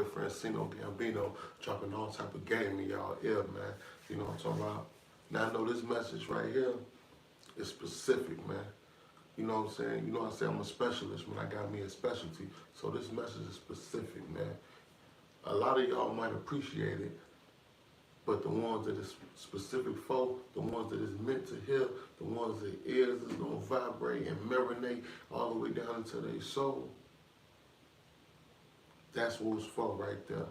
boy Franseno Gambino dropping all type of game in y'all ear, man. You know what I'm talking about? Now I know this message right here is specific, man. You know what I'm saying? You know I say I'm a specialist when I got me a specialty. So this message is specific, man. A lot of y'all might appreciate it, but the ones that is specific for, the ones that is meant to hear, the ones that ears is gonna vibrate and marinate all the way down into their soul, that's what it's for right there.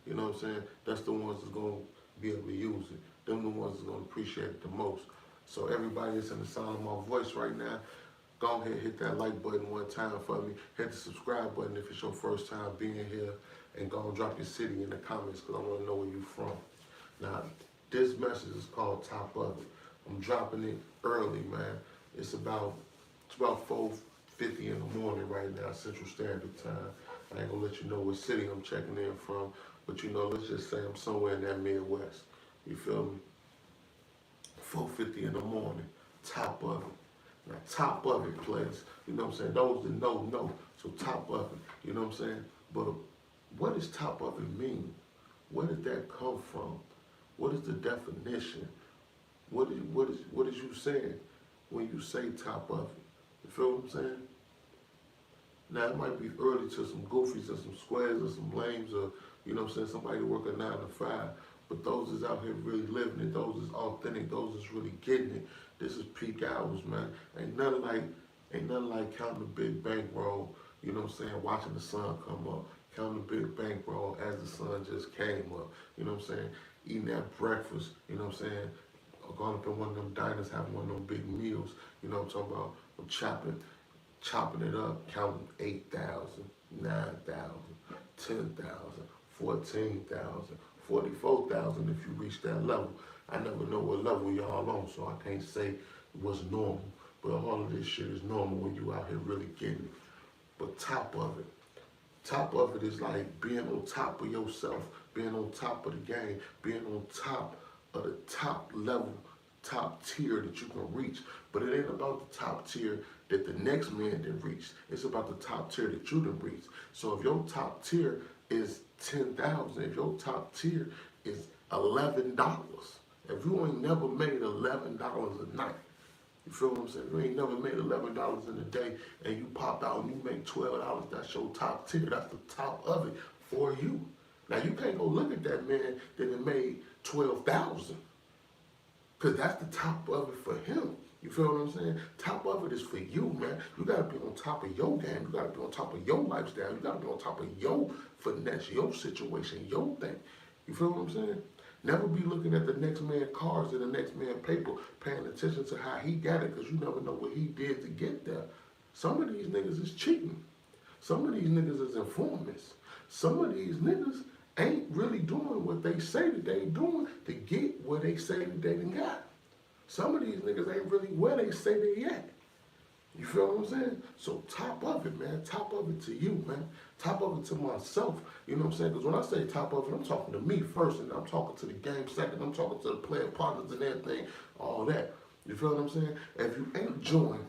You know what I'm saying? That's the ones that's gonna be able to use it. Them the ones that's gonna appreciate it the most. So everybody that's in the sound of my voice right now, go ahead and hit that like button one time for me. Hit the subscribe button if it's your first time being here. And go and drop your city in the comments because I want to know where you're from. Now, this message is called Top of It. I'm dropping it early, man. It's about 4:50 in the morning right now, Central Standard Time. I ain't gonna let you know what city I'm checking in from, but you know, let's just say I'm somewhere in that Midwest. You feel me? 4:50 in the morning, Top of It. Now, Top of It, players. You know what I'm saying? Those that know. So Top of It. You know what I'm saying? But what does Top of It mean? Where did that come from? What is the definition? What is you saying when you say Top of It? You feel what I'm saying? Now it might be early to some goofies or some squares or some lames or, you know what I'm saying, somebody work a 9 to 5. But those is out here really living it, those is authentic, those is really getting it. This is peak hours, man. Ain't nothing like counting the big bankroll, you know what I'm saying, watching the sun come up. Counting the big bankroll as the sun just came up. You know what I'm saying? Eating that breakfast, you know what I'm saying? Going up in one of them diners, having one of them big meals. You know what I'm talking about? I'm chopping it up, counting 8,000, 9,000, 10,000, 14,000, 44,000 if you reach that level. I never know what level y'all on, so I can't say what's normal. But all of this shit is normal when you out here really getting it. But top of it is like being on top of yourself, being on top of the game, being on top of the top level, top tier that you can reach. But it ain't about the top tier that the next man didn't reach. It's about the top tier that you didn't reach. So if your top tier is 10,000, if your top tier is $11, if you ain't never made $11 a night, you feel what I'm saying? You ain't never made $11 in a day and you pop out and you make $12, that's your top tier. That's the top of it for you. Now you can't go look at that man that had made 12,000 because that's the top of it for him. You feel what I'm saying? Top of it is for you, man. You gotta be on top of your game. You gotta be on top of your lifestyle. You gotta be on top of your finesse, your situation, your thing. You feel what I'm saying? Never be looking at the next man's cars and the next man's paper, paying attention to how he got it, because you never know what he did to get there. Some of these niggas is cheating. Some of these niggas is informants. Some of these niggas ain't really doing what they say that they doing to get where they say that they done got. Some of these niggas ain't really where they say they at. You feel what I'm saying? So top of it, man. Top of it to you, man. Top of it to myself. You know what I'm saying? Because when I say top of it, I'm talking to me first, and I'm talking to the game second. I'm talking to the player partners and everything, all that. You feel what I'm saying? If you ain't joined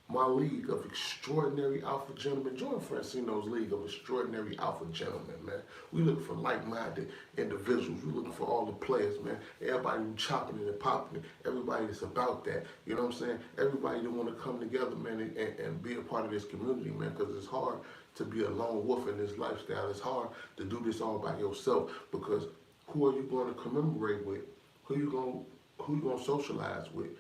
my league of extraordinary alpha gentlemen, join Franseno's league of extraordinary alpha gentlemen, man. We looking for like-minded individuals. We looking for all the players, man. Everybody who chopping it and popping it. Everybody that's about that. You know what I'm saying? Everybody that want to come together, man, and be a part of this community, man, because it's hard to be a lone wolf in this lifestyle. It's hard to do this all by yourself because who are you going to commemorate with? Who you going to socialize with?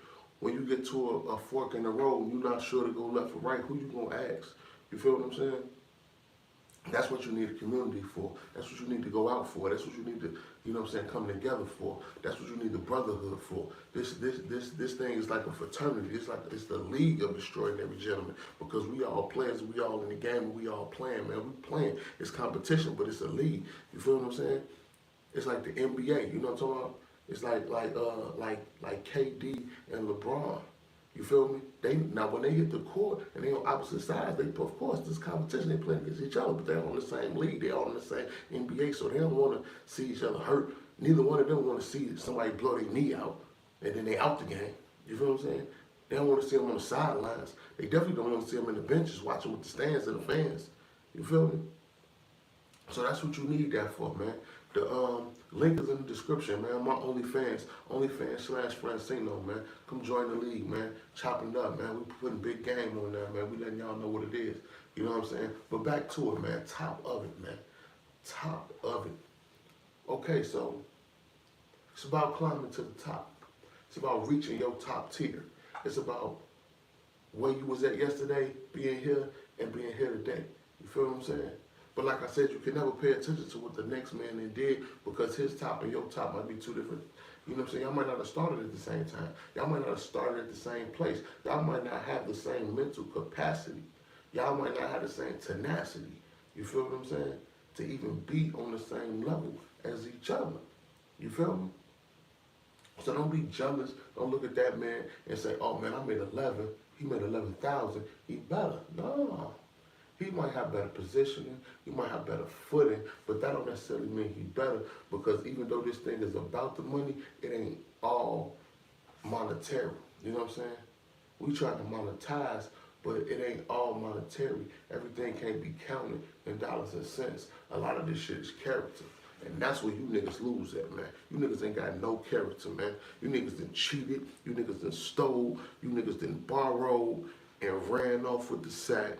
When you get to a fork in the road and you're not sure to go left or right, who you gonna ask? You feel what I'm saying? That's what you need a community for. That's what you need to go out for. That's what you need to, you know what I'm saying, come together for. That's what you need the brotherhood for. This thing is like a fraternity. It's the league of extraordinary gentlemen because we all players, we all in the game, and we all playing, man. We playing. It's competition, but it's a league. You feel what I'm saying? It's like the NBA. You know what I'm talking about? It's like KD and LeBron. You feel me? Now when they hit the court and they on opposite sides, of course this competition, they play against each other, but they're on the same league, they're on the same NBA, so they don't want to see each other hurt. Neither one of them want to see somebody blow their knee out and then they out the game. You feel what I'm saying? They don't want to see them on the sidelines. They definitely don't want to see them in the benches watching with the stands and the fans. You feel me? So that's what you need that for, man. The link is in the description, man. My Onlyfans/Franseno, man. Come join the league, man. Chopping up, man. We putting big game on there, man. We letting y'all know what it is. You know what I'm saying? But back to it, man. Top of it, man. Top of it. Okay, so it's about climbing to the top. It's about reaching your top tier. It's about where you was at yesterday, being here, and being here today. You feel what I'm saying? But like I said, you can never pay attention to what the next man did because his top and your top might be two different. You know what I'm saying? Y'all might not have started at the same time. Y'all might not have started at the same place. Y'all might not have the same mental capacity. Y'all might not have the same tenacity. You feel what I'm saying? To even be on the same level as each other. You feel me? So don't be jealous. Don't look at that man and say, oh man, I made 11. He made 11,000. He better. No. He might have better positioning, he might have better footing, but that don't necessarily mean he better because even though this thing is about the money, it ain't all monetary. You know what I'm saying? We try to monetize, but it ain't all monetary. Everything can't be counted in dollars and cents. A lot of this shit is character. And that's where you niggas lose at, man. You niggas ain't got no character, man. You niggas done cheated, you niggas done stole, you niggas done borrowed and ran off with the sack.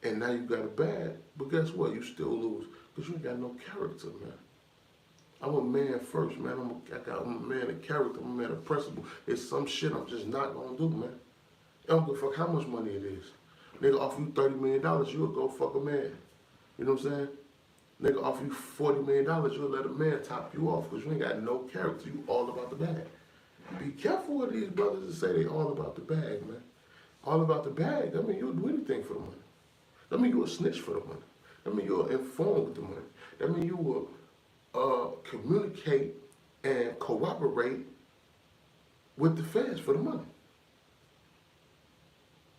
And now you got a bag, but guess what? You still lose because you ain't got no character, man. I'm a man first, man. I'm a man of character. I'm a man of principle. It's some shit I'm just not gonna do, man. I don't give a fuck how much money it is. Nigga offer you $30 million, you'll go fuck a man. You know what I'm saying? Nigga offer you $40 million, you'll let a man top you off because you ain't got no character. You all about the bag. Be careful with these brothers that say they all about the bag, man. All about the bag. I mean, you'll do anything for the money. That mean you a snitch for the money. That mean you'll inform with the money. That mean you will communicate and cooperate with the feds for the money.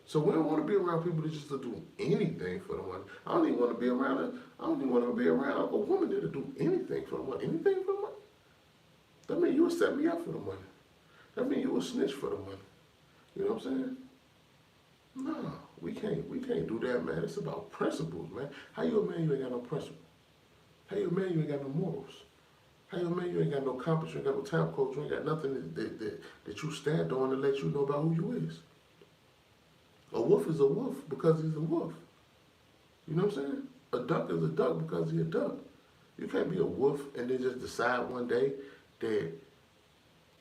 So we don't want to be around people that just do anything for the money. I don't even want to be around a woman that'll do anything for the money. Anything for the money. That mean you will set me up for the money. That mean you will snitch for the money. You know what I'm saying? No, we can't do that, man. It's about principles, man. How you a man, you ain't got no principles? How you a man, you ain't got no morals? How you a man, you ain't got no compass, you ain't got no time code, you ain't got nothing that you stand on to let you know about who you is? A wolf is a wolf because he's a wolf. You know what I'm saying? A duck is a duck because he's a duck. You can't be a wolf and then just decide one day that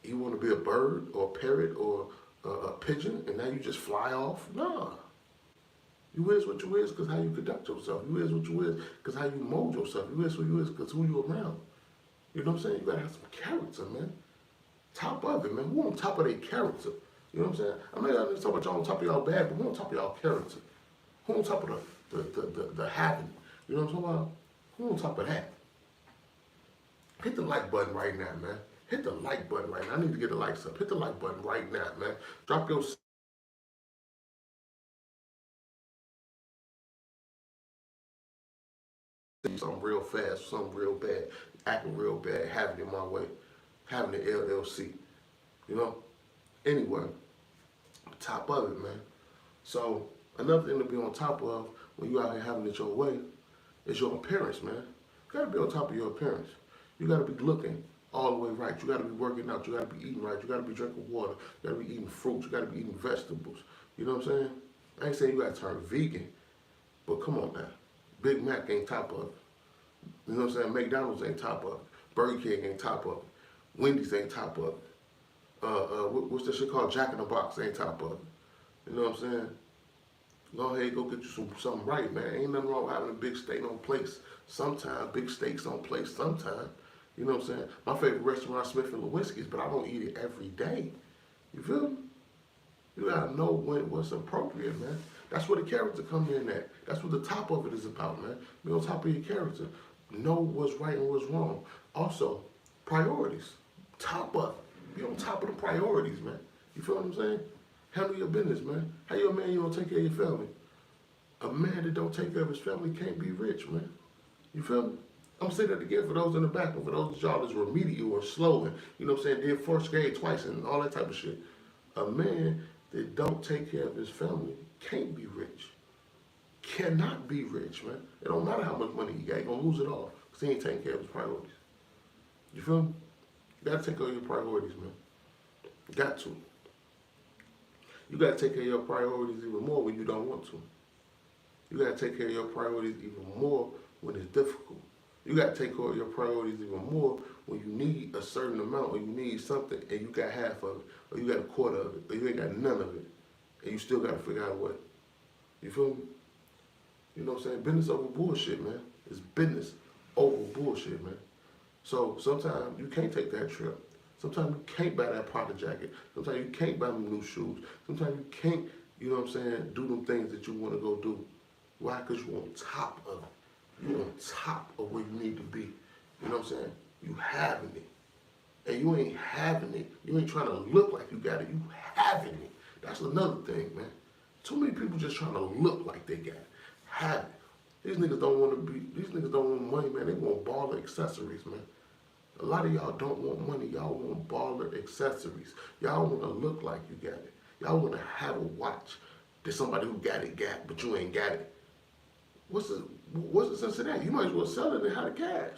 you want to be a bird or a parrot or a pigeon, and now you just fly off? Nah. You is what you is because how you conduct yourself. You is what you is because how you mold yourself. You is who you is because who you around. You know what I'm saying? You gotta have some character, man. Top of it, man. Who on top of their character? You know what I'm saying? I know y'all talk about y'all on top of y'all bad, but who on top of y'all character? Who on top of the having? You know what I'm talking about? Who on top of that? Hit the like button right now, man. Hit the like button right now. I need to get the likes up. Hit the like button right now, man. Drop your something real fast, something real bad, acting real bad, having it my way, having the LLC. You know? Anyway, top of it, man. So another thing to be on top of when you out here having it your way is your appearance, man. You gotta be on top of your appearance. You gotta be looking all the way right. You gotta be working out. You gotta be eating right. You gotta be drinking water. You gotta be eating fruits. You gotta be eating vegetables. You know what I'm saying? I ain't saying you gotta turn vegan, but come on now. Big Mac ain't top of it. You know what I'm saying? McDonald's ain't top of it. Burger King ain't top of it. Wendy's ain't top of it. What's that shit called? Jack in the Box ain't top of it. You know what I'm saying? Go ahead, go get you something right, man. Ain't nothing wrong with having a big steak on place sometime. Big steaks on place sometime. You know what I'm saying? My favorite restaurant is Smith & Lewinsky's, but I don't eat it every day. You feel me? You gotta know what's appropriate, man. That's where the character come in at. That's what the top of it is about, man. Be on top of your character. Know what's right and what's wrong. Also, priorities. Top up. Be on top of the priorities, man. You feel what I'm saying? Handle your business, man. How you a man, you don't take care of your family? A man that don't take care of his family can't be rich, man. You feel me? I'm saying that again for those in the back and for those of y'all that's remedial or slow and, you know what I'm saying, did first grade twice and all that type of shit. A man that don't take care of his family can't be rich. cannot be rich, man. It don't matter how much money he got, he gonna lose it all because he ain't taking care of his priorities. You feel me? You gotta take care of your priorities, man. You got to. You gotta take care of your priorities even more when you don't want to. You gotta take care of your priorities even more when it's difficult. You gotta take care of your priorities even more when you need a certain amount or you need something and you got half of it, or you got a quarter of it, or you ain't got none of it, and you still gotta figure out what. You feel me? You know what I'm saying? Business over bullshit, man. It's business over bullshit, man. So sometimes you can't take that trip. Sometimes you can't buy that Prada jacket. Sometimes you can't buy them new shoes. Sometimes you can't, you know what I'm saying, do them things that you want to go do. Why? Because you're on top of it. You're on top of where you need to be. You know what I'm saying? You having it. And you ain't having it. You ain't trying to look like you got it. You having it. That's another thing, man. Too many people just trying to look like they got it. Have it. These niggas don't want money, man. They want baller accessories, man. A lot of y'all don't want money. Y'all want baller accessories. Y'all want to look like you got it. Y'all want to have a watch that somebody who got it got, but you ain't got it. What's the sense of that? You might as well sell it and have the cash.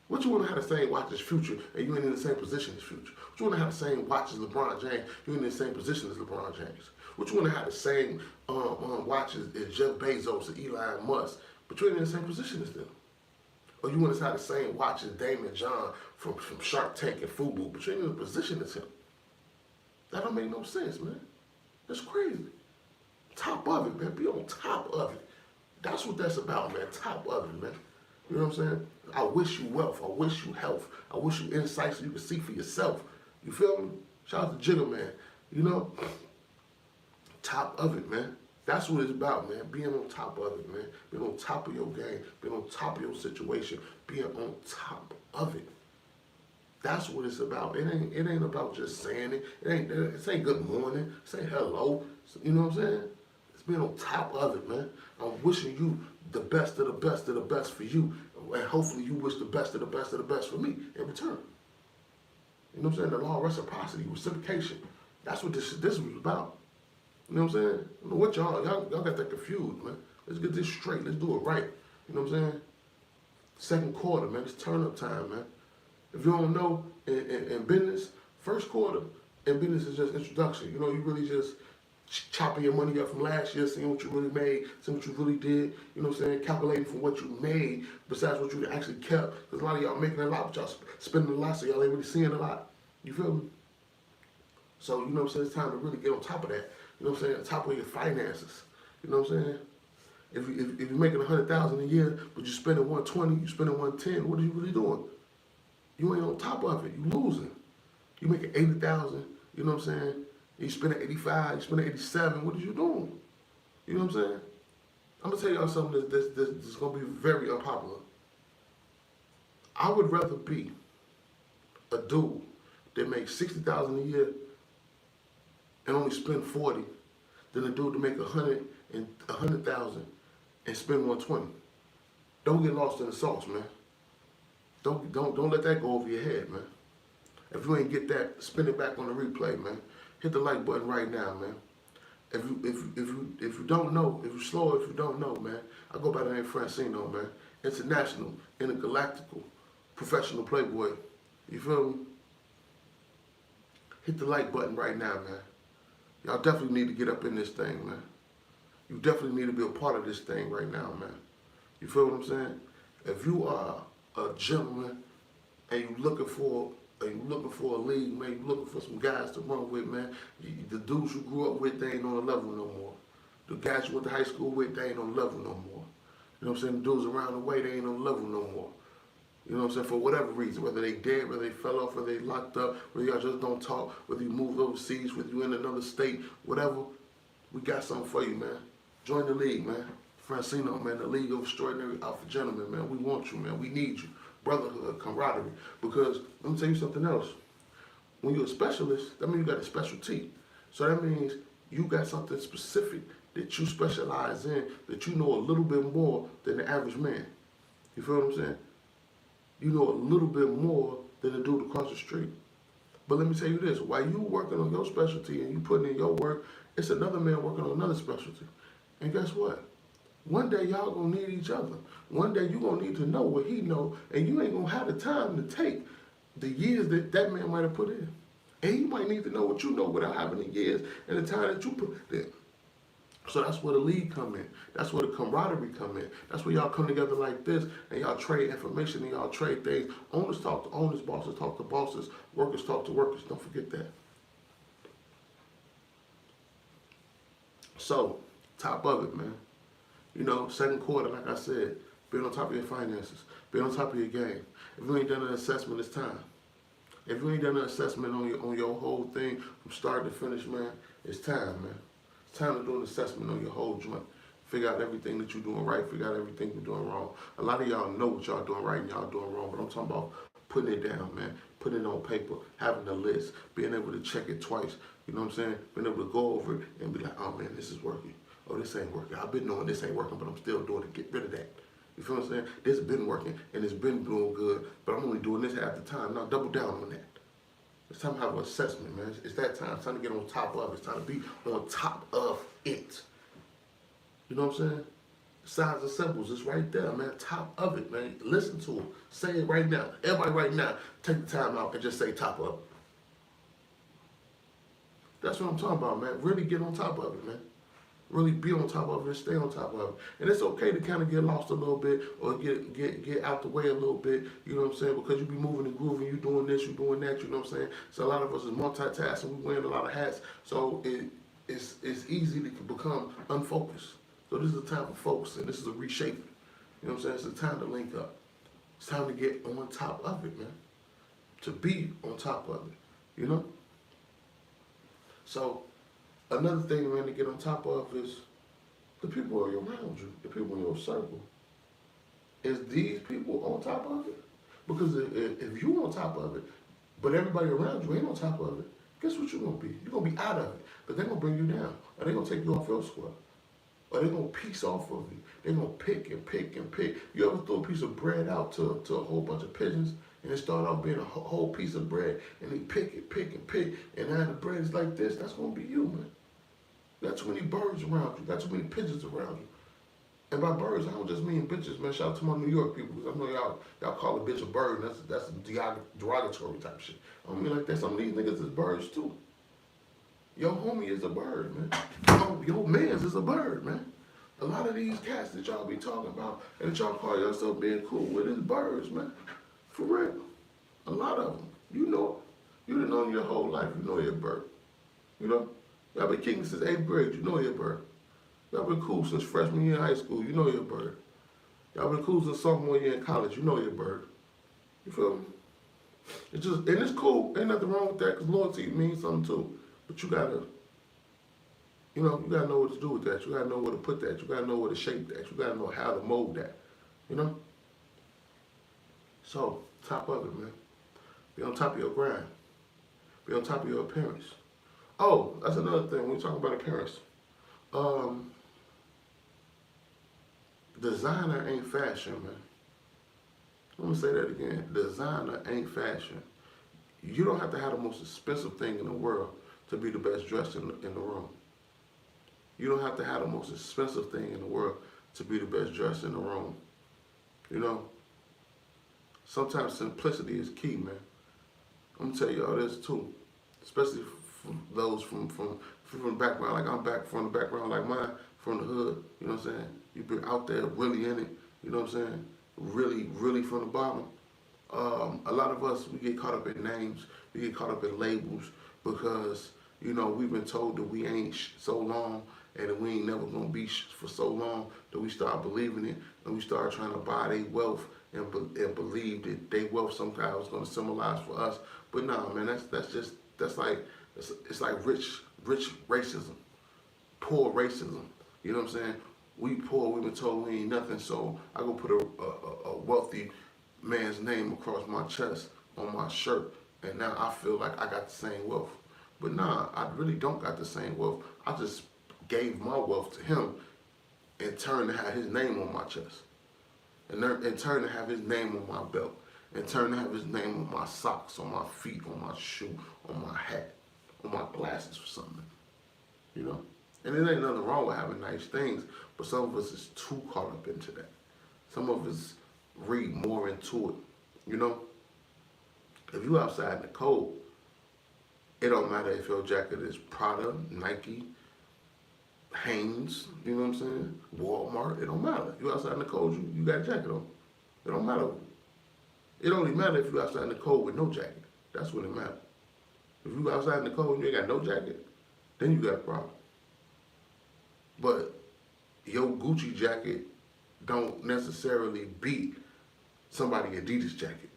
What you want to have the same watch as Future and you ain't in the same position as Future? What you want to have the same watch as LeBron James, you ain't in the same position as LeBron James? What you want to have the same watches as Jeff Bezos and Elon Musk, but you ain't in the same position as them? Or you want to have the same watch as Damon John from Shark Tank and FUBU, but you ain't in the position as him? That don't make no sense, man. That's crazy. Top of it, man. Be on top of it. That's what that's about, man. Top of it, man. You know what I'm saying? I wish you wealth. I wish you health. I wish you insight so you can see for yourself. You feel me? Shout out to Jigger, man. You know? Top of it, man. That's what it's about, man. Being on top of it, man. Being on top of your game. Being on top of your situation. Being on top of it. That's what it's about. It ain't about just saying it. It ain't good morning. It ain't hello. You know what I'm saying? It's being on top of it, man. I'm wishing you the best of the best of the best for you. And hopefully you wish the best of the best of the best for me in return. You know what I'm saying? The law of reciprocity, reciprocation. That's what this was about. You know what I'm saying? I don't know what y'all got that confused, man. Let's get this straight. Let's do it right. You know what I'm saying? Second quarter, man. It's turn up time, man. If you don't know, in business, first quarter in business is just introduction. You know, you really just chopping your money up from last year, seeing what you really made, seeing what you really did, you know what I'm saying, calculating from what you made besides what you actually kept. Because a lot of y'all making a lot, but y'all spending a lot, so y'all ain't really seeing a lot. You feel me? So, you know what I'm saying, it's time to really get on top of that. You know what I'm saying, on top of your finances. You know what I'm saying? If you're making $100,000 a year, but you're spending 120, you're spending 110, what are you really doing? You ain't on top of it. You losing. You making 80,000. You know what I'm saying? You spending 85. You spending 87. What are you doing? You know what I'm saying? I'm gonna tell y'all something that's gonna be very unpopular. I would rather be a dude that makes 60,000 a year and only spend 40 than a dude to make 100,000 and spend 120. Don't get lost in the sauce, man. Don't let that go over your head, man. If you ain't get that, spin it back on the replay, man. Hit the like button right now, man. If you don't know, if you don't know, man, I go by the name Franseno, man. International, intergalactical, professional playboy. You feel me? Hit the like button right now, man. Y'all definitely need to get up in this thing, man. You definitely need to be a part of this thing right now, man. You feel what I'm saying? If you are a gentleman and you looking for a league, man, you looking for some guys to run with, man. The dudes you grew up with, they ain't on the level no more. The guys you went to high school with, they ain't on the level no more. You know what I'm saying? The dudes around the way, they ain't on the level no more. You know what I'm saying? For whatever reason, whether they dead, whether they fell off, whether they locked up, whether y'all just don't talk, whether you moved overseas, whether you in another state, whatever, we got something for you, man. Join the league, man. Franseno, man, the League of Extraordinary Alpha Gentlemen, man. We want you, man. We need you. Brotherhood, camaraderie. Because let me tell you something else. When you're a specialist, that means you got a specialty. So that means you got something specific that you specialize in, that you know a little bit more than the average man. You feel what I'm saying? You know a little bit more than the dude across the street. But let me tell you this, while you working on your specialty and you putting in your work, it's another man working on another specialty. And guess what? One day y'all gonna need each other. One day you gonna need to know what he know, and you ain't gonna have the time to take the years that that man might have put in. And he might need to know what you know without having the years and the time that you put in. So that's where the league come in. That's where the camaraderie come in. That's where y'all come together like this and y'all trade information and y'all trade things. Owners talk to owners, bosses talk to bosses, workers talk to workers. Don't forget that. So, top of it, man. You know, second quarter, like I said, be on top of your finances. Be on top of your game. If you ain't done an assessment, it's time. If you ain't done an assessment on your whole thing from start to finish, man, it's time, man. It's time to do an assessment on your whole joint. Figure out everything that you're doing right. Figure out everything you're doing wrong. A lot of y'all know what y'all doing right and y'all doing wrong, but I'm talking about putting it down, man. Putting it on paper, having a list, being able to check it twice. You know what I'm saying? Being able to go over it and be like, oh man, this is working. Oh, this ain't working. I've been knowing this ain't working, but I'm still doing it. Get rid of that. You feel what I'm saying? This has been working and it's been doing good, but I'm only doing this half the time. Now double down on that. It's time to have an assessment, man. It's that time. It's time to get on top of it. It's time to be on top of it. You know what I'm saying? Signs and symbols, it's right there, man. Top of it, man. Listen to them. Say it right now. Everybody right now, take the time out and just say top of it. That's what I'm talking about, man. Really get on top of it, man. Really be on top of it and stay on top of it. And it's okay to kind of get lost a little bit or get out the way a little bit, you know what I'm saying? Because you be moving and grooving, you doing this, you doing that, you know what I'm saying? So a lot of us is multitasking, we wearing a lot of hats, so it's easy to become unfocused. So this is a time for focus, and this is a reshaping. You know what I'm saying? It's a time to link up. It's time to get on top of it, man. To be on top of it, you know? So another thing, man, to get on top of is the people around you, the people in your circle. Is these people on top of it? Because if you on top of it, but everybody around you ain't on top of it, guess what you're going to be? You're going to be out of it. But they're going to bring you down. Or they're going to take you off your square. Or they're going to piece off of you. They're going to pick and pick and pick. You ever throw a piece of bread out to a whole bunch of pigeons? And it started off being a whole piece of bread. And they pick and pick and pick. And now the bread is like this. That's going to be you, man. You got too many birds around you. You got too many pigeons around you. And by birds, I don't just mean bitches, man. Shout out to my New York people. I know y'all call a bitch a bird. And that's derogatory type shit. I don't mean like that. Some of these niggas is birds too. Your homie is a bird, man. Your mans is a bird, man. A lot of these cats that y'all be talking about and that y'all call yourself being cool with is birds, man. For real. A lot of them. You know it. You done known your whole life. You know you're a bird. You know? Y'all been kicking since 8th grade. You know you're a bird. Y'all been cool since freshman year in high school. You know you're a bird. Y'all been cool since sophomore year in college. You know you're a bird. You feel me? It's just, and it's cool. Ain't nothing wrong with that because loyalty means something too. But you gotta, you gotta know what to do with that. You gotta know where to put that. You gotta know where to shape that. You gotta know how to mold that. You know? So, top of it, man. Be on top of your grind. Be on top of your appearance. Oh, that's another thing. When we talk about appearance. Designer ain't fashion, man. I'm gonna say that again. Designer ain't fashion. You don't have to have the most expensive thing in the world to be the best dressed in the room. You don't have to have the most expensive thing in the world to be the best dressed in the room. You know? Sometimes simplicity is key, man. I'm gonna tell y'all this too. Especially for those from the background, like I'm back from the background like mine, from the hood, you know what I'm saying? You've been out there really in it, you know what I'm saying? Really, really from the bottom. A lot of us, we get caught up in names, we get caught up in labels because, we've been told that we ain't so long and that we ain't never gonna be for so long that we start believing it and we start trying to buy their wealth and believe that their wealth somehow is gonna symbolize for us. But nah, man, it's like rich racism, poor racism. You know what I'm saying? We poor, we've been told we ain't nothing, so I go put a wealthy man's name across my chest on my shirt, and now I feel like I got the same wealth. But nah, I really don't got the same wealth. I just gave my wealth to him in turn to have his name on my chest, and in turn to have his name on my belt, in turn to have his name on my socks, on my feet, on my shoe, on my hat, on my glasses or something, And it ain't nothing wrong with having nice things, but some of us is too caught up into that. Some of us read more into it. You know, if you outside in the cold, it don't matter if your jacket is Prada, Nike, Hanes, you know what I'm saying? Walmart, it don't matter. You outside in the cold, you got a jacket on. It don't matter. It only matter if you outside in the cold with no jacket. That's when it matters. If you outside in the cold and you ain't got no jacket, then you got a problem. But your Gucci jacket don't necessarily beat somebody Adidas jacket.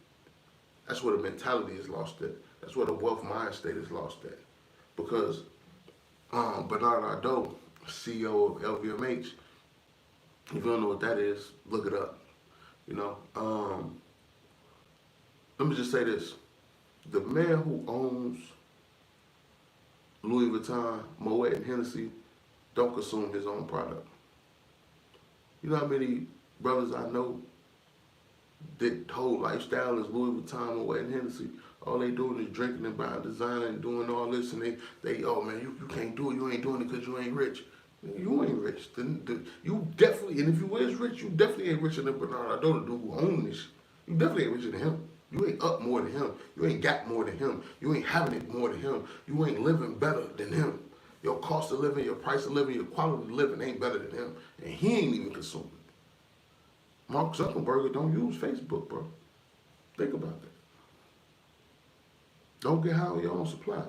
That's where the mentality is lost at. That's where the wealth mind state is lost at. Because Bernard Arnault, CEO of LVMH, if you don't know what that is, look it up. You know, let me just say this: the man who owns Louis Vuitton, Moet, and Hennessy don't consume his own product. You know how many brothers I know that whole lifestyle is Louis Vuitton, Moet, and Hennessy. All they doing is drinking and buying designer and doing all this, and they oh man, you can't do it. You ain't doing it because you ain't rich. You ain't rich. You definitely, and if you is rich, you definitely ain't richer than Bernard Arnault, the dude who owns this. You definitely ain't richer than him. You ain't up more than him. You ain't got more than him. You ain't having it more than him. You ain't living better than him. Your cost of living, your price of living, your quality of living ain't better than him. And he ain't even consuming it. Mark Zuckerberg don't use Facebook, bro. Think about that. Don't get high on your own supply.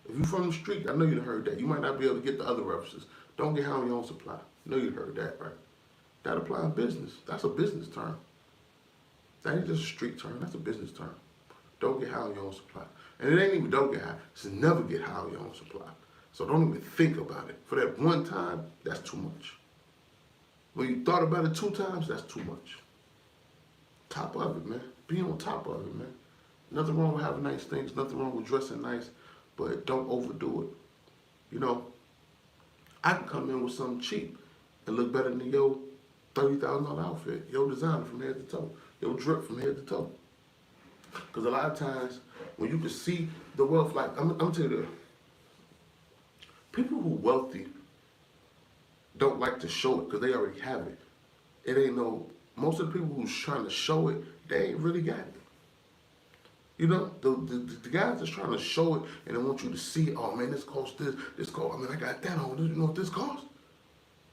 If you from the street, I know you've heard that. You might not be able to get the other references. Don't get high on your own supply. I know you've heard that, right? That apply in business. That's a business term. That ain't just a street term. That's a business term. Don't get high on your own supply. And it ain't even don't get high. It's never get high on your own supply. So don't even think about it. For that one time, that's too much. When you thought about it 2 times, that's too much. Top of it, man. Be on top of it, man. Nothing wrong with having nice things. Nothing wrong with dressing nice. But don't overdo it. You know, I can come in with something cheap and look better than your $30,000 outfit. Your designer from head to toe. Your drip from head to toe. Because a lot of times, when you can see the wealth, like, I'm telling you this. People who wealthy don't like to show it because they already have it. It ain't no, most of the people who's trying to show it, they ain't really got it. You know, the guys that's trying to show it and they want you to see, oh man, this costs this costs, I mean, I got that on, you know what this costs?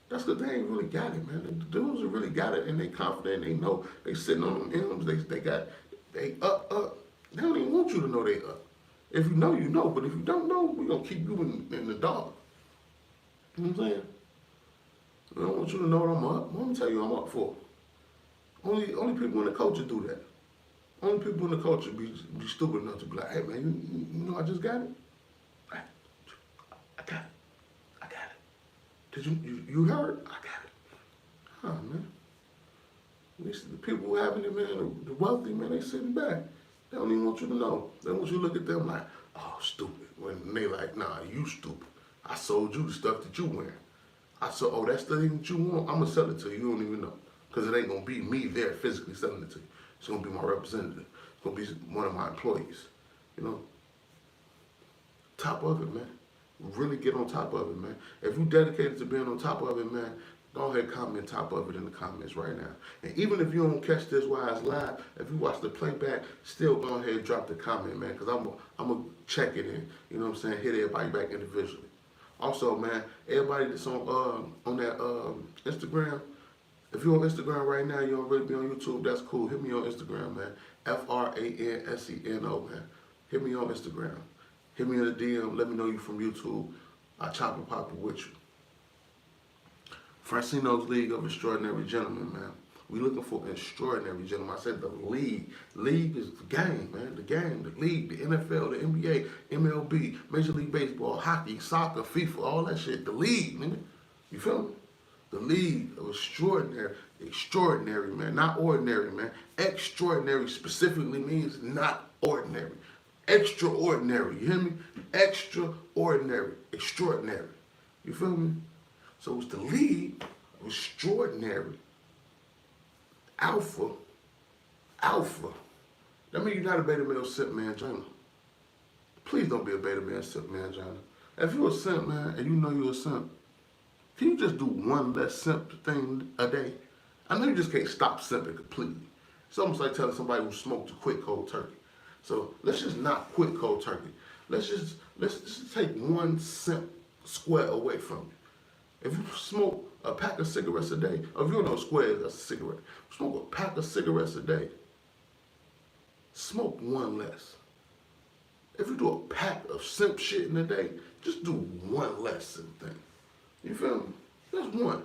That's because they ain't really got it, man. The dudes who really got it and they confident, they know, they sitting on them M's, they up. They don't even want you to know they up. If you know, you know, but if you don't know, we're going to keep you in the dark. You know what I'm saying? I don't want you to know what I'm up. What I'm tell you I'm up for. Only people in the culture do that. Only people in the culture be stupid enough to be like, hey man, you know I just got it? I got it. Did you heard? I got it. Huh, man. The people who having it, man, the wealthy, man, they sitting back. They don't even want you to know. They want you to look at them like, oh, stupid. When they like, nah, you stupid. I sold you the stuff that you wearing. I said, oh, that stuff that you want, I'm going to sell it to you. You don't even know. Because it ain't going to be me there physically selling it to you. It's going to be my representative. It's going to be one of my employees. You know? Top of it, man. Really get on top of it, man. If you dedicated to being on top of it, man, go ahead and comment top of it in the comments right now. And even if you don't catch this while it's live, if you watch the playback, still go ahead and drop the comment, man, because I'm going to check it in. You know what I'm saying? Hit everybody back individually. Also, man, everybody that's on that Instagram, if you're on Instagram right now, you don't really be on YouTube, that's cool. Hit me on Instagram, man. Franseno, man. Hit me on Instagram. Hit me in the DM. Let me know you from YouTube. I chop and pop it with you. Franseno's League of Extraordinary Gentlemen, man. We looking for extraordinary gentlemen. I said the league. League is the game, man. The game, the league, the NFL, the NBA, MLB, Major League Baseball, hockey, soccer, FIFA, all that shit. The league, nigga. You feel me? The league of extraordinary, man. Not ordinary, man. Extraordinary specifically means not ordinary. Extraordinary, you hear me? Extraordinary, extraordinary. You feel me? So it's the league of extraordinary alpha. That means you're not a beta male simp man joiner. Please don't be a beta male simp man joiner. If you're a simp man and you know you're a simp, Can you just do one less simp thing a day? I know you just can't stop simping completely. It's almost like telling somebody who smoked to quit cold turkey. So let's just not quit cold turkey. Let's just take one simp square away from you. If you smoke a pack of cigarettes a day, or if you don't know squares, that's a cigarette. Smoke a pack of cigarettes a day. Smoke one less. If you do a pack of simp shit in a day, just do one less simp thing. You feel me? Just one.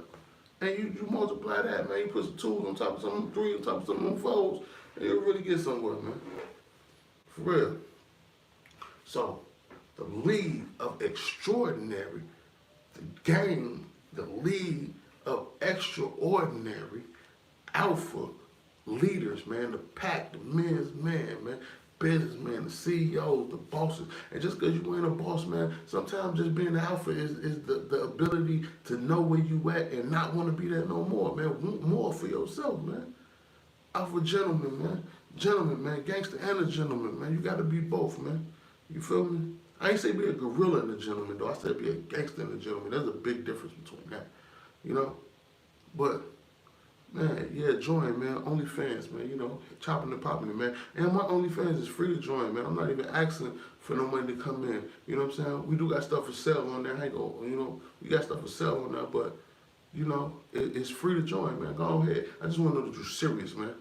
And you multiply that, man. You put some twos on top of some three on top of some fours, and you'll really get somewhere, man. For real. So, the League of Extraordinary, the game, the League of Extraordinary Alpha leaders, man, the pack, the men's man, businessmen, the CEOs, the bosses. And just because you ain't a boss, man, sometimes just being an alpha is the ability to know where you at and not want to be there no more, man. Want more for yourself, man. Alpha gentleman, man. Gentleman, man. Gangster and a gentleman, man. You got to be both, man. You feel me? I ain't say be a gorilla and a gentleman, though. I said be a gangster and a gentleman. There's a big difference between that, you know? But man, yeah, join, man. Onlyfans, man. You know, chopping and popping it, man. And my Onlyfans is free to join, man. I'm not even asking for no money to come in. You know what I'm saying? We do got stuff for sale on there. I ain't go, you know, we got stuff for sale on there, but, you know, it's free to join, man. Go ahead. I just want to know that you're serious, man.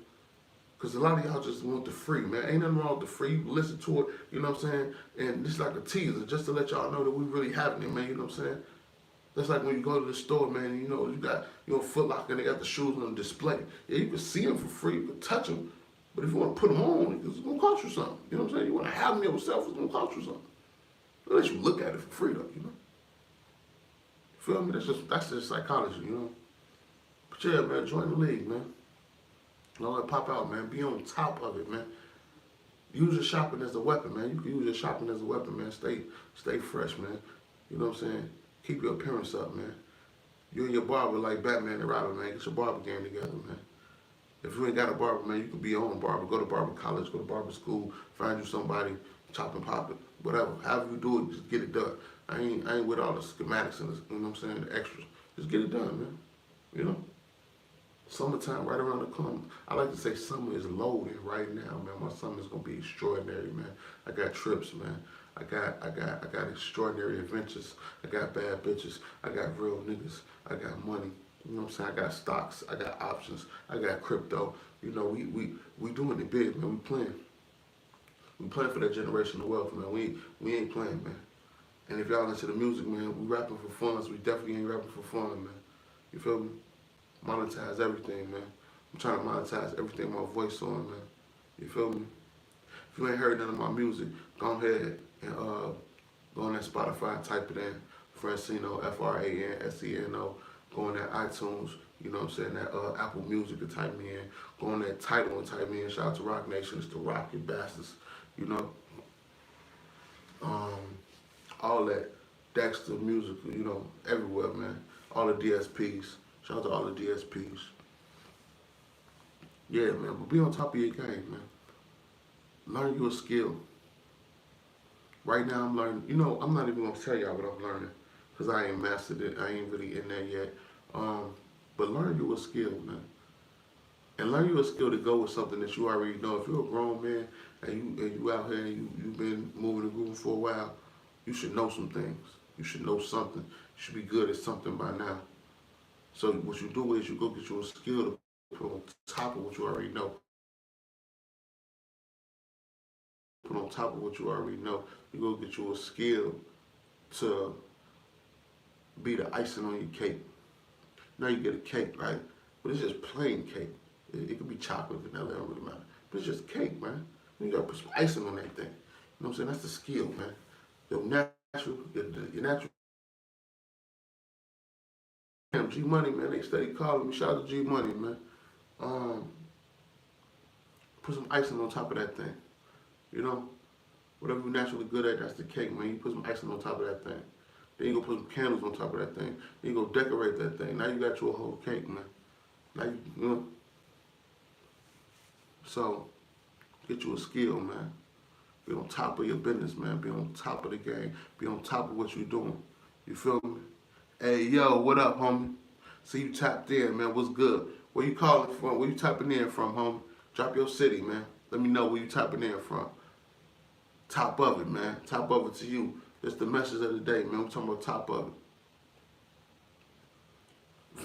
Because a lot of y'all just want the free, man. Ain't nothing wrong with the free. You can listen to it, you know what I'm saying? And it's like a teaser, just to let y'all know that we really having it, man. You know what I'm saying? That's like when you go to the store, man, and you know, you got, you know, Foot Locker and they got the shoes on display. Yeah, you can see them for free, you can touch them, but if you want to put them on, it's going to cost you something. You know what I'm saying? You want to have them yourself, it's going to cost you something. Unless you look at it for free, though, you know? You feel me? That's just psychology, you know? But yeah, man, join the league, man. Don't let it pop out, man. Be on top of it, man. Use your shopping as a weapon, man. You can use your shopping as a weapon, man. Stay fresh, man. You know what I'm saying? Keep your appearance up, man. You and your barber like Batman and Robin, man. Get your barber game together, man. If you ain't got a barber, man, you can be your own barber. Go to barber college, go to barber school, find you somebody, chop and pop it, whatever. However you do it, just get it done. I ain't with all the schematics and the, you know what I'm saying, the extras. Just get it done, man. You know? Summertime right around the corner. I like to say summer is loaded right now, man. My summer's gonna be extraordinary, man. I got trips, man. I got extraordinary adventures. I got bad bitches. I got real niggas. I got money. You know what I'm saying? I got stocks. I got options. I got crypto. You know, we doing it big, man. We playing. We playing for that generational wealth, man. We ain't playing, man. And if y'all into the music, man, we rapping for fun, so we definitely ain't rapping for fun, man. You feel me? Monetize everything, man. I'm trying to monetize everything my voice on, man. You feel me? If you ain't heard none of my music, go ahead and go on that Spotify, type it in, Franseno, Franseno. Go on that iTunes, you know what I'm saying, that Apple Music and type me in. Go on that title and type me in. Shout out to Rock Nation, it's the Rock, you bastards, you know. All that, Dexter Music, you know, everywhere, man. All the DSPs. Shout out to all the DSPs. Yeah, man, but be on top of your game, man. Learn you a skill. Right now I'm learning, you know, I'm not even gonna tell y'all what I'm learning, because I ain't mastered it, I ain't really in there yet. But learn you a skill, man. And learn you a skill to go with something that you already know. If you're a grown man and you out here and you've been moving and grooving for a while, you should know some things. You should know something. You should be good at something by now. So what you do is you go get you a skill to put on top of what you already know. Put on top of what you already know. You go get you a skill to be the icing on your cake. Now you get a cake, right? But it's just plain cake. It could be chocolate, vanilla, it don't really matter. But it's just cake, man. You gotta put some icing on that thing. You know what I'm saying? That's the skill, man. Your natural. Damn, G Money, man. They steady calling me. Shout out to G Money, man. Put some icing on top of that thing. You know, whatever you're naturally good at, that's the cake, man. You put some icing on top of that thing. Then you go put some candles on top of that thing. Then you go decorate that thing. Now you got you a whole cake, man. Now you know. So, get you a skill, man. Be on top of your business, man. Be on top of the game. Be on top of what you're doing. You feel me? Hey, yo, what up, homie? See you tapped in, man. What's good? Where you calling from? Where you tapping in from, homie? Drop your city, man. Let me know where you tapping in from. Top of it, man. Top of it to you. That's the message of the day, man. I'm talking about top of it.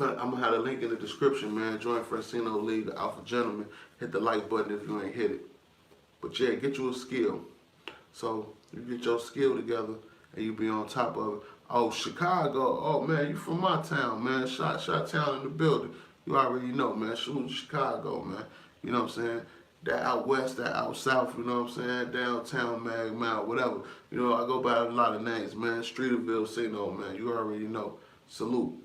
I'm gonna have a link in the description, man. Join Franseno League, the Alpha Gentleman. Hit the like button if you ain't hit it. But yeah, get you a skill. So you get your skill together and you be on top of it. Oh, Chicago. Oh man, you from my town, man. Shot town in the building. You already know, man. Shooting Chicago, man. You know what I'm saying? That out west, that out south, you know what I'm saying? Downtown, man, whatever. You know, I go by a lot of names, man. Streeterville, say no, man. You already know. Salute.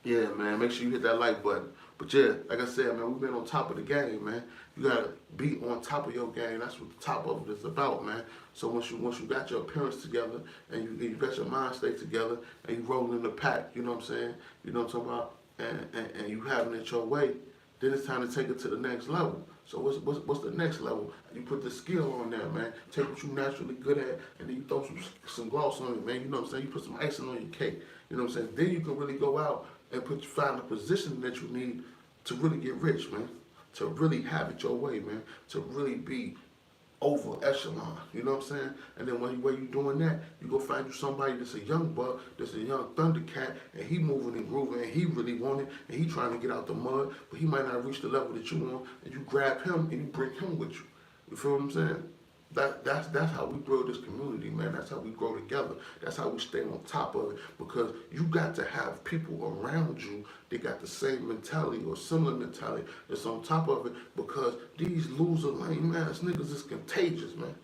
Yeah, man, make sure you hit that like button. But yeah, like I said, man, we've been on top of the game, man. You gotta be on top of your game. That's what the top of it is about, man. So once you got your appearance together and you got your mind state together and you rolling in the pack, you know what I'm saying? You know what I'm talking about? And you having it your way, then it's time to take it to the next level. So what's the next level? You put the skill on there, man. Take what you naturally good at, and then you throw some gloss on it, man. You know what I'm saying? You put some icing on your cake. You know what I'm saying? Then you can really go out and find the position that you need to really get rich, man. To really have it your way, man. To really be over echelon, you know what I'm saying? And then when you doing that, you go find you somebody that's a young buck, that's a young Thundercat, and he moving and grooving, and he really want it, and he trying to get out the mud, but he might not reach the level that you want, and you grab him and you bring him with you. You feel what I'm saying? That's how we grow this community, man. That's how we grow together. That's how we stay on top of it. Because you got to have people around you that got the same mentality or similar mentality that's on top of it. Because these loser, lame ass niggas is contagious, man.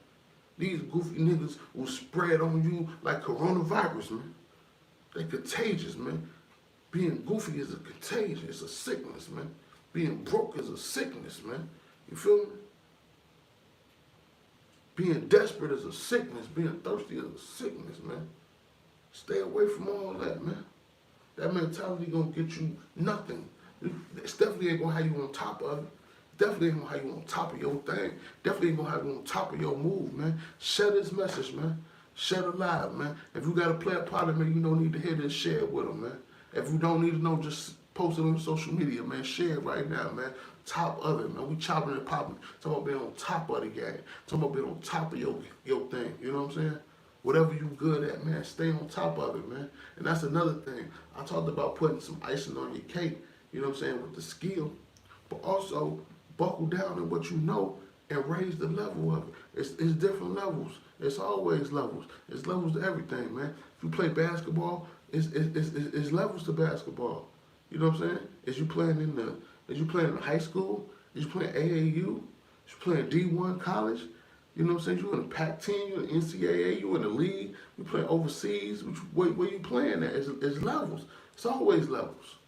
These goofy niggas will spread on you like coronavirus, man. They contagious, man. Being goofy is a contagion. It's a sickness, man. Being broke is a sickness, man. You feel me? Being desperate is a sickness. Being thirsty is a sickness, man. Stay away from all that, man. That mentality gonna get you nothing. It's definitely ain't gonna have you on top of it. Definitely ain't gonna have you on top of your thing. Definitely ain't gonna have you on top of your move, man. Share this message, man. Share it live, man. If you gotta play a part of it, you don't need to hear this, share it with them, man. If you don't need to know, just post it on social media, man. Share it right now, man. Top of it, man. We chopping and popping. Talking about being on top of the game. Talking about being on top of your thing. You know what I'm saying? Whatever you good at, man, stay on top of it, man. And that's another thing. I talked about putting some icing on your cake, you know what I'm saying, with the skill. But also, buckle down in what you know and raise the level of it. It's different levels. It's always levels. It's levels to everything, man. If you play basketball, it's levels to basketball. You know what I'm saying? Is you playing in high school? Is you playing AAU? Is you playing D1 college? You know what I'm saying? You in the Pac-10, you in the NCAA, you in the league, you playing overseas. Where you playing at? It's levels. It's always levels.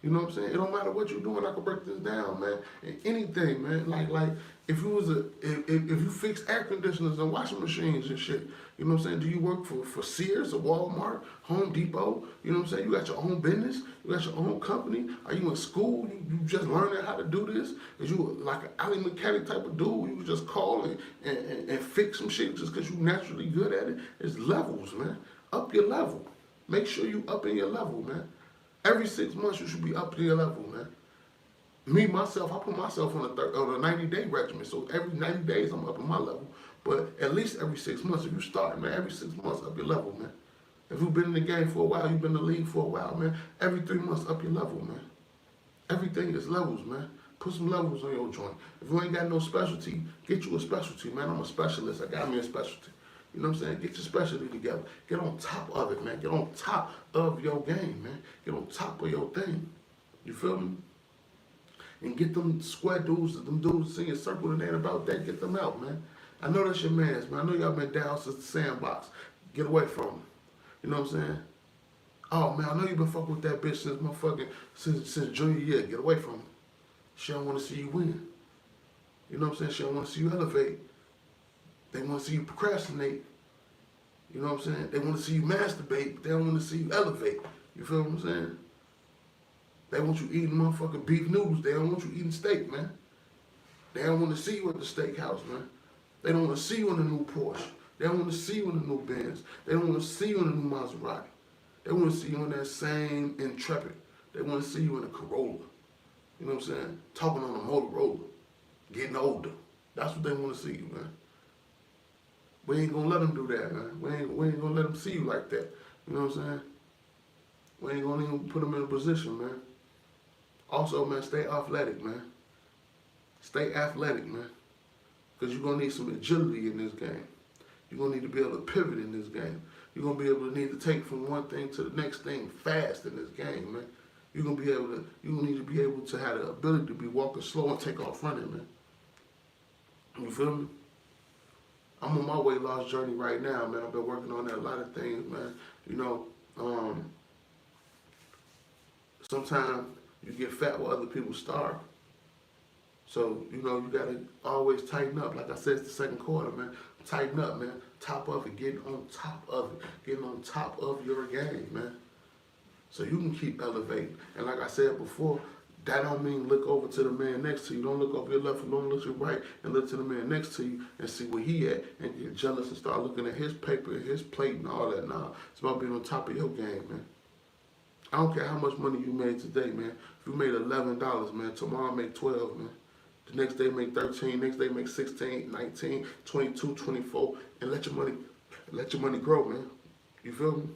You know what I'm saying? It don't matter what you're doing. I can break this down, man. And anything, man. Like if you fix air conditioners and washing machines and shit, you know what I'm saying? Do you work for Sears or Walmart, Home Depot? You know what I'm saying? You got your own business. You got your own company. Are you in school? You just learning how to do this? Is you like an alley mechanic type of dude? You just call and fix some shit just because you naturally good at it? It's levels, man. Up your level. Make sure you up in your level, man. Every 6 months, you should be up to your level, man. Me, myself, I put myself on a 90-day regimen. So every 90 days, I'm up in my level. But at least every 6 months, if you start, man, every 6 months, up your level, man. If you've been in the game for a while, you've been in the league for a while, man, every 3 months, up your level, man. Everything is levels, man. Put some levels on your joint. If you ain't got no specialty, get you a specialty, man. I'm a specialist. I got me a specialty. You know what I'm saying? Get your specialty together. Get on top of it, man. Get on top of your game, man. Get on top of your thing. You feel me? And get them square dudes, them dudes in your circle that ain't about that, get them out, man. I know that's your mans, man. I know y'all been down since the sandbox. Get away from them. You know what I'm saying? Oh, man, I know you been fucking with that bitch since junior year. Get away from her. She don't want to see you win. You know what I'm saying? She don't want to see you elevate. They want to see you procrastinate. You know what I'm saying? They want to see you masturbate, but they don't want to see you elevate. You feel what I'm saying? They want you eating motherfucking beef noodles. They don't want you eating steak, man. They don't want to see you at the steakhouse, man. They don't want to see you in the new Porsche. They don't want to see you in the new Benz. They don't want to see you in the new Maserati. They want to see you in that same Intrepid. They want to see you in a Corolla. You know what I'm saying? Talking on a Motorola. Getting older. That's what they want to see you, man. We ain't gonna let them do that, man. We ain't gonna let them see you like that. You know what I'm saying? We ain't gonna even put them in a position, man. Also, man, stay athletic, man. Stay athletic, man. Because you're gonna need some agility in this game. You're gonna need to be able to pivot in this game. You're gonna be able to need to take from one thing to the next thing fast in this game, man. You're gonna need to be able to have the ability to be walking slow and take off running, man. You feel me? I'm on my weight loss journey right now, man. I've been working on that, a lot of things, man. You know, sometimes you get fat while other people starve. So, you know, you gotta always tighten up. Like I said, it's the second quarter, man. Tighten up, man. Top of it, getting on top of it. Getting on top of your game, man. So you can keep elevating. And like I said before, that don't mean look over to the man next to you. Don't look over your left and don't look to your right and look to the man next to you and see where he at and get jealous and start looking at his paper and his plate and all that. Nah, it's about being on top of your game, man. I don't care how much money you made today, man. If you made $11, man, tomorrow make 12, man. The next day make 13, next day make 16, 19, 22, 24, and let your money grow, man. You feel me?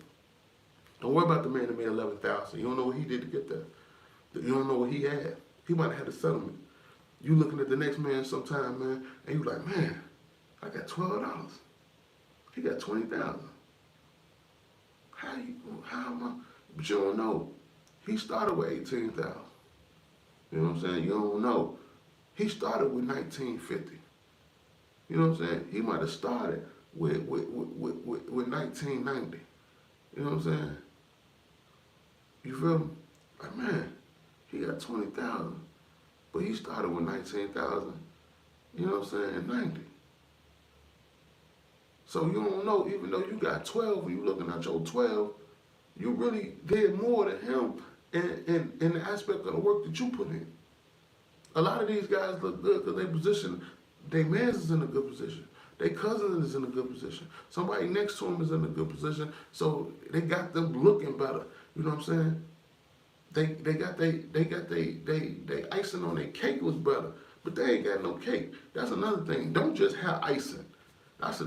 Don't worry about the man that made 11,000. You don't know what he did to get there. You don't know what he had. He might have had a settlement. You looking at the next man sometime, man, and you like, man, I got $12. He got 20,000. How am I? But you don't know. He started with 18,000. You know what I'm saying? You don't know. He started with 1950. You know what I'm saying? He might have started with 1990. You know what I'm saying? You feel me? Like, man, he got 20,000, but he started with 19,000. You know what I'm saying? In 90. So you don't know, even though you got 12, when you looking at your 12, you really did more than him in the aspect of the work that you put in. A lot of these guys look good because their mans is in a good position. Their cousin is in a good position. Somebody next to them is in a good position. So they got them looking better. You know what I'm saying? They got they icing on their cake was better, but they ain't got no cake. That's another thing. Don't just have icing. That's the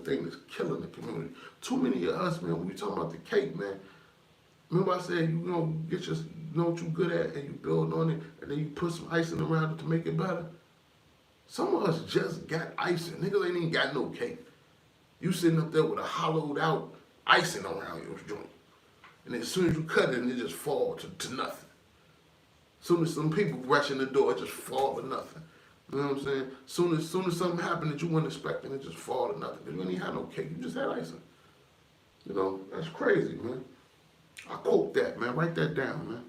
thing that's killing the community. Too many of us, man, when we talking about the cake, man. Remember I said you know what you good at and you build on it and then you put some icing around it to make it better. Some of us just got icing. Niggas ain't even got no cake. You sitting up there with a hollowed out icing around your joint. And as soon as you cut it, it just fall to nothing. Soon as some people rush in the door, it just fall to nothing. You know what I'm saying? Soon as something happened that you weren't expecting, it just fall to nothing. You didn't have no cake, you just had icing. You know, that's crazy, man. I quote that, man. Write that down, man.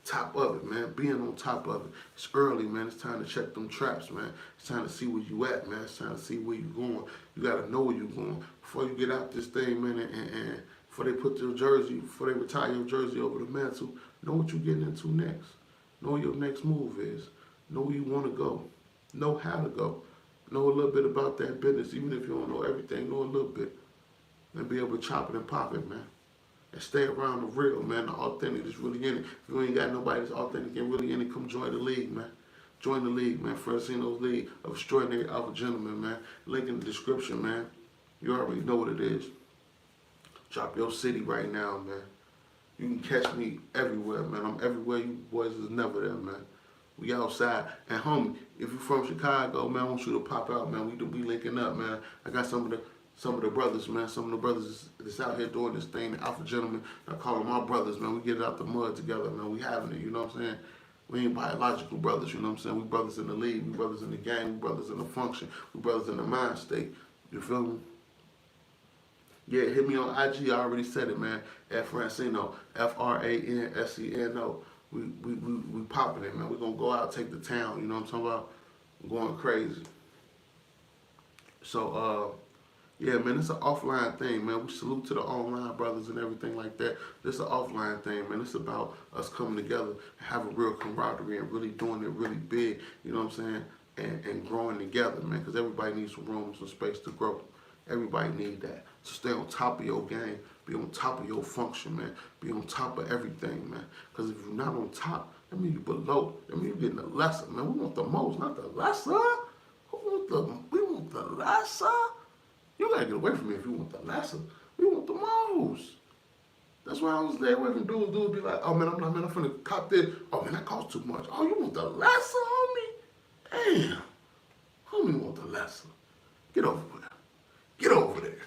Top of it, man. Being on top of it. It's early, man. It's time to check them traps, man. It's time to see where you at, man. It's time to see where you going. You gotta know where you going before you get out this thing, man. And before they put your jersey, before they retire your jersey over the mantle, know what you're getting into next. Know what your next move is. Know where you want to go. Know how to go. Know a little bit about that business, even if you don't know everything. Know a little bit, and be able to chop it and pop it, man. And stay around the real, man, the authentic that's really in it. If you ain't got nobody that's authentic and really in it, come join the league, man. Join the league, man. Franseno's League of Extraordinary Alpha Gentlemen, man. Link in the description, man. You already know what it is. Drop your city right now, man. You can catch me everywhere, man. I'm everywhere. You boys is never there, man. We outside. And homie, if you from Chicago, man, I want you to pop out, man. We linking up, man. I got some of the brothers, man. Some of the brothers that's out here doing this thing, the Alpha Gentlemen. I call them my brothers, man. We get it out the mud together, man. We having it, you know what I'm saying? We ain't biological brothers, you know what I'm saying? We brothers in the league, we brothers in the gang, we brothers in the function, we brothers in the mind state. You feel me? Yeah, hit me on IG. I already said it, man. At Franseno, Franseno. We popping it, man. We gonna go out, take the town. You know what I'm talking about? I'm going crazy. So, yeah, man, it's an offline thing, man. We salute to the online brothers and everything like that. This is an offline thing, man. It's about us coming together and having real camaraderie and really doing it really big. You know what I'm saying? And growing together, man. Because everybody needs some room, some space to grow. Everybody need that. So stay on top of your game. Be on top of your function, man. Be on top of everything, man. Because if you're not on top, that means you're below. That means you're getting the lesser, man. We want the most, not the lesser. We want the lesser. You gotta get away from me if you want the lesser. We want the most. That's why I was there away from dudes. Dudes be like, oh man, I'm finna cop this. Oh man, that costs too much. Oh, you want the lesser, homie? Damn. Homie want the lesser. Get over there. Get over there.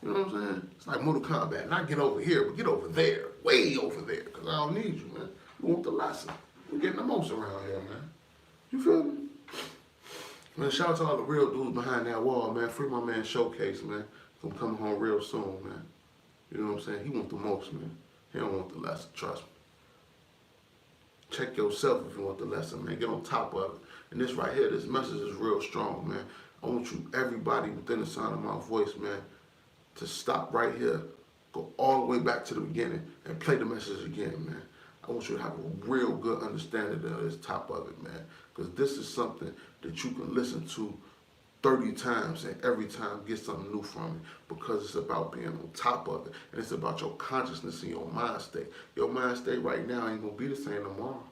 You know what I'm saying? It's like Mortal Kombat. Not get over here, but get over there. Way over there. Because I don't need you, man. You want the lesser. We're getting the most around here, man. You feel me? Man, shout out to all the real dudes behind that wall, man. Free my man Showcase, man. He's gonna come home real soon, man. You know what I'm saying? He want the most, man. He don't want the lesser, trust me. Check yourself if you want the lesser, man. Get on top of it. And this right here, this message is real strong, man. I want you, everybody within the sound of my voice, man, to stop right here, go all the way back to the beginning, and play the message again, man. I want you to have a real good understanding of this top of it, man. Because this is something that you can listen to 30 times and every time get something new from it, because it's about being on top of it, and it's about your consciousness and your mind state. Your mind state right now ain't gonna be the same tomorrow.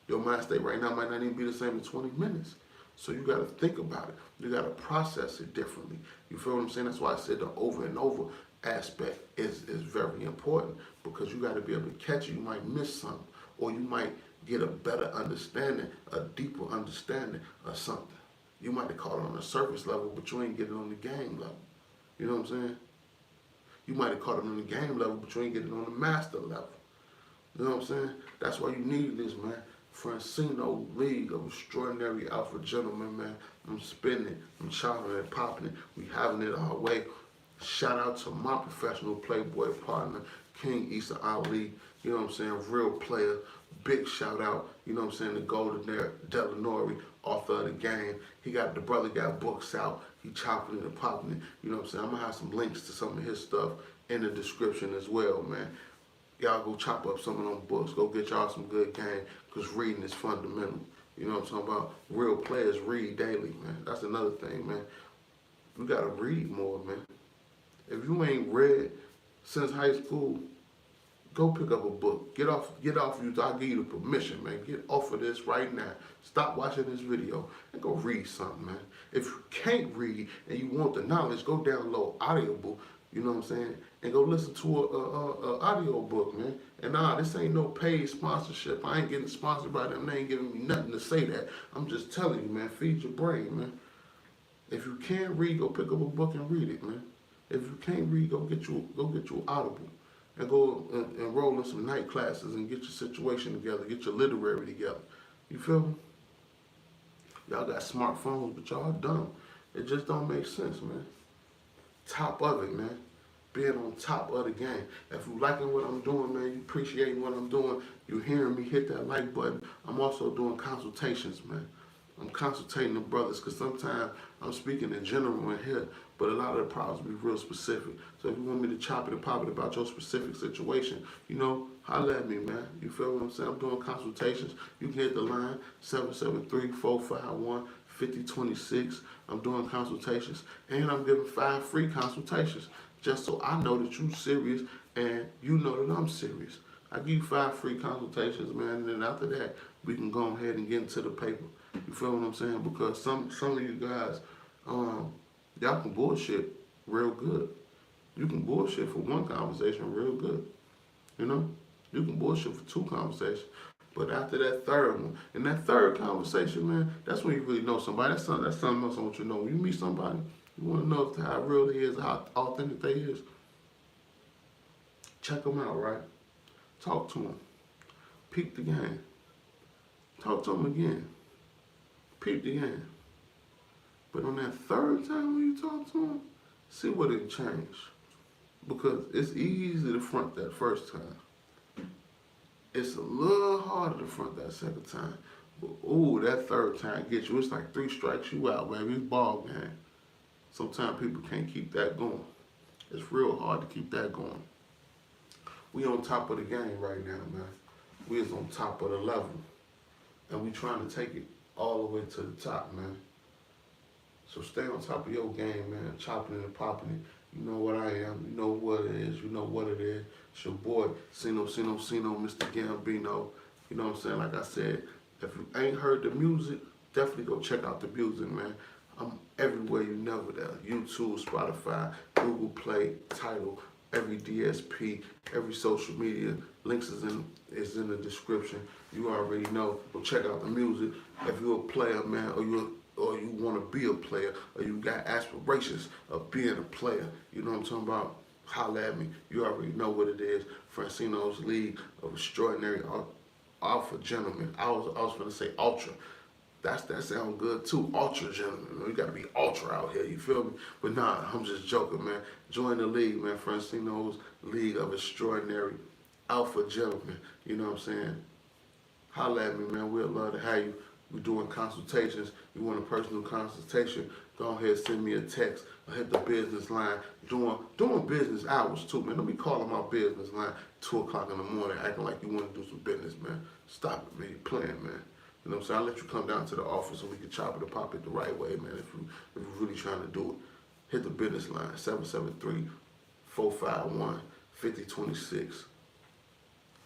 Your mind state right now might not even be the same in 20 minutes. So you gotta think about it. You gotta process it differently. You feel what I'm saying? That's why I said the over and over aspect is very important, because you gotta be able to catch it. You might miss something, or you might get a better understanding, a deeper understanding of something. You might have caught it on the surface level, but you ain't get it on the game level. You know what I'm saying? You might have caught it on the game level, but you ain't get it on the master level. You know what I'm saying? That's why you need this, man. Franseno League of Extraordinary Alpha Gentlemen, man. I'm spinning it, I'm chopping it, popping it. We having it our way. Shout out to my professional Playboy partner, King Issa Ali. You know what I'm saying? Real player. Big shout out, you know what I'm saying, to Golden Delanori, author of the game. The brother got books out. He chopping it and popping it. You know what I'm saying? I'm going to have some links to some of his stuff in the description as well, man. Y'all go chop up some of them books. Go get y'all some good game, because reading is fundamental. You know what I'm talking about? Real players read daily, man. That's another thing, man. You got to read more, man. If you ain't read since high school, go pick up a book. Get off you. I'll give you the permission, man. Get off of this right now. Stop watching this video and go read something, man. If you can't read and you want the knowledge, go download Audible, you know what I'm saying, and go listen to a audio book, man. And nah, this ain't no paid sponsorship. I ain't getting sponsored by them. They ain't giving me nothing to say that. I'm just telling you, man, feed your brain, man. If you can't read, go pick up a book and read it, man. If you can't read, go get you Audible. And go enroll in some night classes and get your situation together, get your literary together. You feel me? Y'all got smartphones, but y'all dumb. It just don't make sense, man. Top of it, man. Being on top of the game. If you liking what I'm doing, man, you appreciating what I'm doing, you hearing me, hit that like button. I'm also doing consultations, man. I'm consultating the brothers, because sometimes I'm speaking in general in here, but a lot of the problems be real specific. So if you want me to chop it and pop it about your specific situation, you know, holler at me, man. You feel what I'm saying? I'm doing consultations. You can hit the line, 773-451-5026. I'm doing consultations, and I'm giving 5 free consultations, just so I know that you're serious and you know that I'm serious. I give you 5 free consultations, man, and then after that, we can go ahead and get into the paper. You feel what I'm saying? Because some of you guys, y'all can bullshit real good. You can bullshit for 1 conversation real good. You know? You can bullshit for 2 conversations. But after that 3rd one, and that 3rd conversation, man, that's when you really know somebody. That's something else I want you to know. When you meet somebody, you want to know how real they is, how authentic they is. Check them out, right? Talk to them. Peep the game. Talk to them again. Peep the game. But on that 3rd time when you talk to them, see what it changed. Because it's easy to front that 1st time. It's a little harder to front that 2nd time. But ooh, that 3rd time gets you. It's like 3 strikes you out, baby. It's ball game. Sometimes people can't keep that going. It's real hard to keep that going. We on top of the game right now, man. We is on top of the level. And we trying to take it all the way to the top, man. So stay on top of your game, man. Chopping it and popping it. You know what I am. You know what it is. You know what it is. It's your boy, Sino, Mr. Gambino. You know what I'm saying? Like I said, if you ain't heard the music, definitely go check out the music, man. I'm everywhere you never there. YouTube, Spotify, Google Play, Tidal, every DSP, every social media. Links is in the description. You already know. Go check out the music. If you're a player, man, or you want to be a player, or you got aspirations of being a player, you know what I'm talking about? Holla at me. You already know what it is. Franseno's League of Extraordinary Alpha Gentlemen. I was gonna say ultra. That sounds good too. Ultra gentlemen, man. You gotta be ultra out here, you feel me? But nah, I'm just joking, man. Join the league, man. Franseno's League of Extraordinary Alpha Gentlemen. You know what I'm saying? Holla at me, man. We'd love to have you. We're doing consultations. You want a personal consultation? Go ahead, send me a text or hit the business line. Doing business hours too, man. Don't be calling my business line 2 o'clock in the morning acting like you want to do some business, man. Stop it, man. You're playing, man. You know what I'm saying? I'll let you come down to the office so we can chop it and pop it the right way, man, if you're really trying to do it. Hit the business line, 773-451-5026.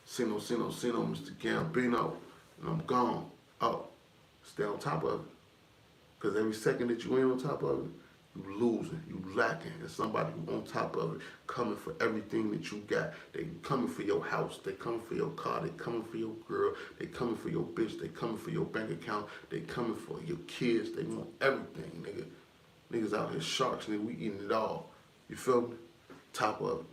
Sino, Mr. Gambino. And I'm gone. Oh, stay on top of it. Because every second that you ain't on top of it, you losing, you lacking. And somebody who on top of it, coming for everything that you got. They coming for your house, they coming for your car, they coming for your girl, they coming for your bitch, they coming for your bank account, they coming for your kids, they want everything, nigga. Niggas out here sharks, nigga, we eating it all. You feel me? Top of it.